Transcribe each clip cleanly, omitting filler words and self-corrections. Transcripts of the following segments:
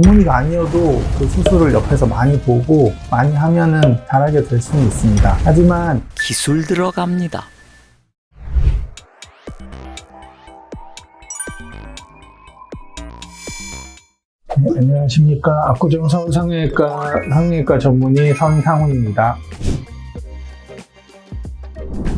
전문의가 아니어도 그 수술을 옆에서 많이 보고 많이 하면은 잘하게 될 수는 있습니다. 하지만 기술 들어갑니다. 안녕하십니까. 압구정 성형외과 전문의 성상훈입니다.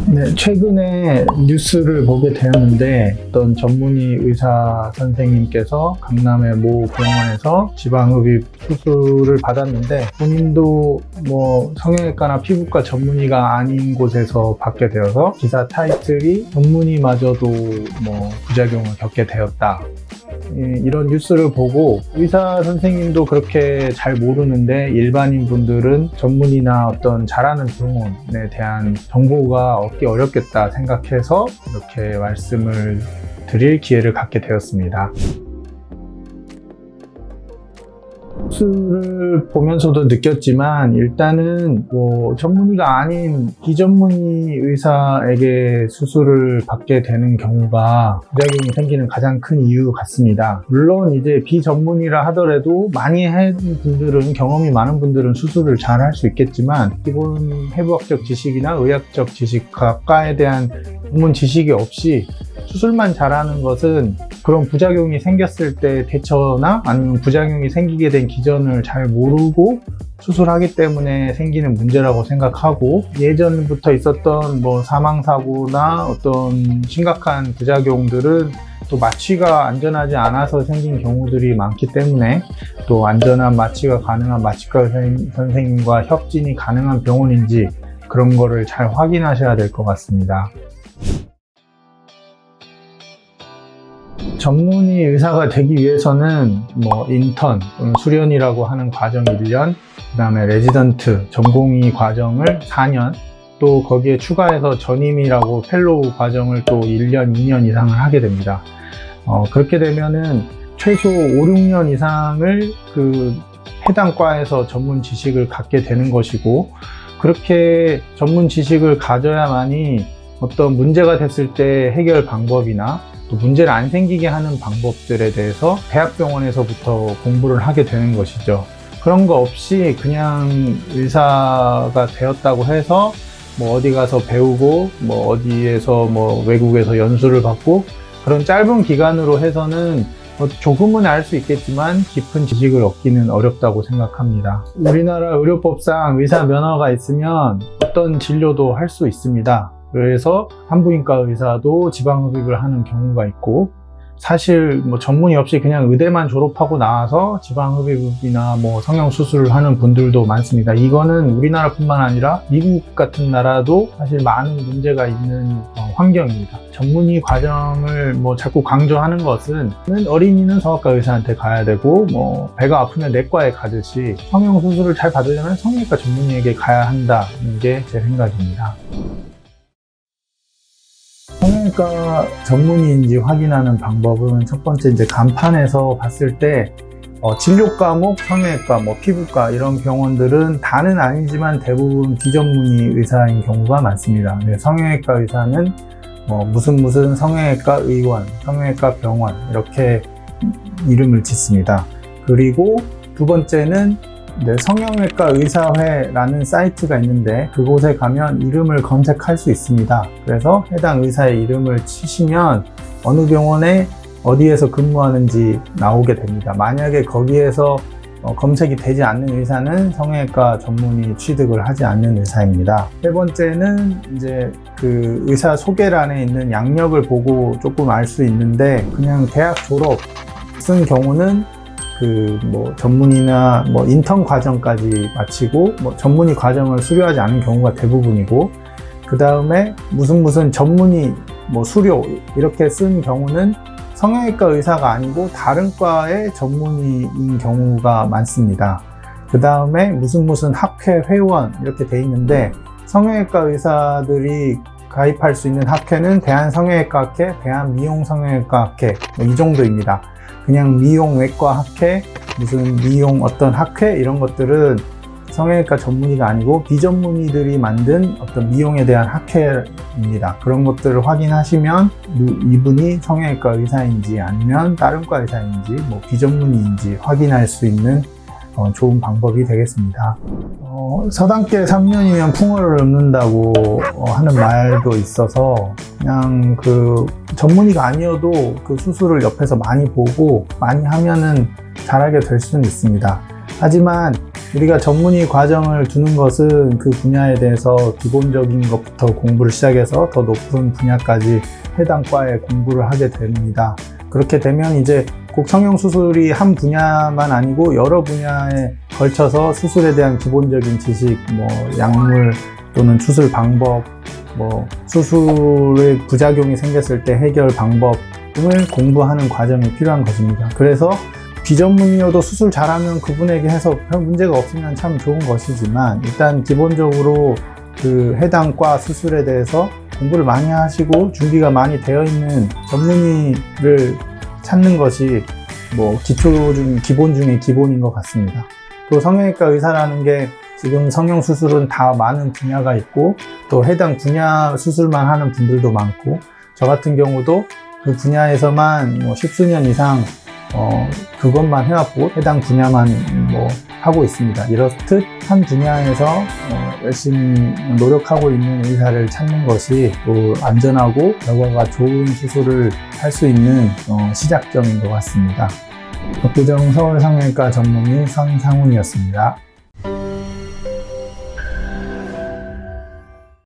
네, 최근에 뉴스를 보게 되었는데 어떤 전문의 의사 선생님께서 강남의 모 병원에서 지방흡입 수술을 받았는데 본인도 성형외과나 피부과 전문의가 아닌 곳에서 받게 되어서 기사 타이틀이 전문의마저도 부작용을 겪게 되었다. 이런 뉴스를 보고 의사 선생님도 그렇게 잘 모르는데 일반인 분들은 전문의나 어떤 잘하는 병원에 대한 정보가 얻기 어렵겠다 생각해서 이렇게 말씀을 드릴 기회를 갖게 되었습니다. 뉴스를 보면서도 느꼈지만 일단은 전문의가 아닌 비전문의 의사에게 수술을 받게 되는 경우가 부작용이 생기는 가장 큰 이유 같습니다. 물론 이제 비전문의라 하더라도 많이 한 분들은, 경험이 많은 분들은 수술을 잘 할 수 있겠지만 기본 해부학적 지식이나 의학적 지식, 각과에 대한 전문 지식이 없이 수술만 잘하는 것은 그런 부작용이 생겼을 때 대처나 아니면 부작용이 생기게 된 기전을 잘 모르고 수술하기 때문에 생기는 문제라고 생각하고, 예전부터 있었던 사망사고나 어떤 심각한 부작용들은 또 마취가 안전하지 않아서 생긴 경우들이 많기 때문에 또 안전한 마취가 가능한 마취과 선생님과 협진이 가능한 병원인지 그런 거를 잘 확인하셔야 될 것 같습니다. 전문의 의사가 되기 위해서는 인턴, 수련이라고 하는 과정 1년, 그 다음에 레지던트, 전공의 과정을 4년, 또 거기에 추가해서 전임이라고 펠로우 과정을 또 1년, 2년 이상을 하게 됩니다. 그렇게 되면은 최소 5, 6년 이상을 해당 과에서 전문 지식을 갖게 되는 것이고, 그렇게 전문 지식을 가져야만이 어떤 문제가 됐을 때 해결 방법이나 또 문제를 안 생기게 하는 방법들에 대해서 대학병원에서부터 공부를 하게 되는 것이죠. 그런 거 없이 그냥 의사가 되었다고 해서 어디 가서 배우고 어디에서 외국에서 연수를 받고 그런 짧은 기간으로 해서는 조금은 알 수 있겠지만 깊은 지식을 얻기는 어렵다고 생각합니다. 우리나라 의료법상 의사 면허가 있으면 어떤 진료도 할 수 있습니다. 그래서 산부인과 의사도 지방흡입을 하는 경우가 있고, 사실 전문의 없이 그냥 의대만 졸업하고 나와서 지방흡입이나 성형수술을 하는 분들도 많습니다. 이거는 우리나라뿐만 아니라 미국 같은 나라도 사실 많은 문제가 있는 환경입니다. 전문의 과정을 자꾸 강조하는 것은 어린이는 성형외과 의사한테 가야 되고 배가 아프면 내과에 가듯이 성형수술을 잘 받으려면 성형외과 전문의에게 가야 한다는 게 제 생각입니다. 성형외과 전문의인지 확인하는 방법은 첫 번째 이제 간판에서 봤을 때 진료 과목, 성형외과, 피부과 이런 병원들은 다는 아니지만 대부분 비전문의 의사인 경우가 많습니다. 성형외과 의사는 무슨 성형외과 의원, 성형외과 병원 이렇게 이름을 짓습니다. 그리고 두 번째는 성형외과 의사회라는 사이트가 있는데 그곳에 가면 이름을 검색할 수 있습니다. 그래서 해당 의사의 이름을 치시면 어느 병원에 어디에서 근무하는지 나오게 됩니다. 만약에 거기에서 검색이 되지 않는 의사는 성형외과 전문의 취득을 하지 않는 의사입니다. 세 번째는 이제 의사 소개란에 있는 양력을 보고 조금 알 수 있는데, 그냥 대학 졸업 쓴 경우는 전문의나 인턴 과정까지 마치고 전문의 과정을 수료하지 않은 경우가 대부분이고, 그 다음에 무슨 전문의 수료 이렇게 쓴 경우는 성형외과 의사가 아니고 다른 과의 전문의인 경우가 많습니다. 그 다음에 무슨 학회 회원 이렇게 돼 있는데, 성형외과 의사들이 가입할 수 있는 학회는 대한성형외과학회, 대한미용성형외과학회 이 정도입니다. 그냥 미용외과 학회, 무슨 미용 어떤 학회 이런 것들은 성형외과 전문의가 아니고 비전문의들이 만든 어떤 미용에 대한 학회입니다. 그런 것들을 확인하시면 이분이 성형외과 의사인지 아니면 다른 과 의사인지 뭐 비전문의인지 확인할 수 있는 좋은 방법이 되겠습니다. 서당계 3년이면 풍어를 읊는다고 하는 말도 있어서 그냥 그 전문의가 아니어도 그 수술을 옆에서 많이 보고 많이 하면은 잘하게 될 수는 있습니다. 하지만 우리가 전문의 과정을 두는 것은 그 분야에 대해서 기본적인 것부터 공부를 시작해서 더 높은 분야까지 해당 과에 공부를 하게 됩니다. 그렇게 되면 이제 꼭 성형수술이 한 분야만 아니고 여러 분야에 걸쳐서 수술에 대한 기본적인 지식, 뭐 약물 또는 수술 방법, 뭐 수술의 부작용이 생겼을 때 해결 방법 등을 공부하는 과정이 필요한 것입니다. 그래서 비전문의여도 수술 잘하면 그분에게 해서 별 문제가 없으면 참 좋은 것이지만 일단 기본적으로 그 해당 과 수술에 대해서 공부를 많이 하시고 준비가 많이 되어 있는 전문의를 찾는 것이 뭐 기본 중에 기본인 것 같습니다. 또 성형외과 의사라는 게 지금 성형수술은 다 많은 분야가 있고 또 해당 분야 수술만 하는 분들도 많고 저 같은 경우도 그 분야에서만 뭐 10수년 이상 그것만 해왔고 해당 분야만 뭐 하고 있습니다. 이렇듯 한 분야에서 열심히 노력하고 있는 의사를 찾는 것이 또 안전하고 결과가 좋은 수술을 할 수 있는 시작점인 것 같습니다. 압구정 서울성형외과 전문의 선상훈이었습니다.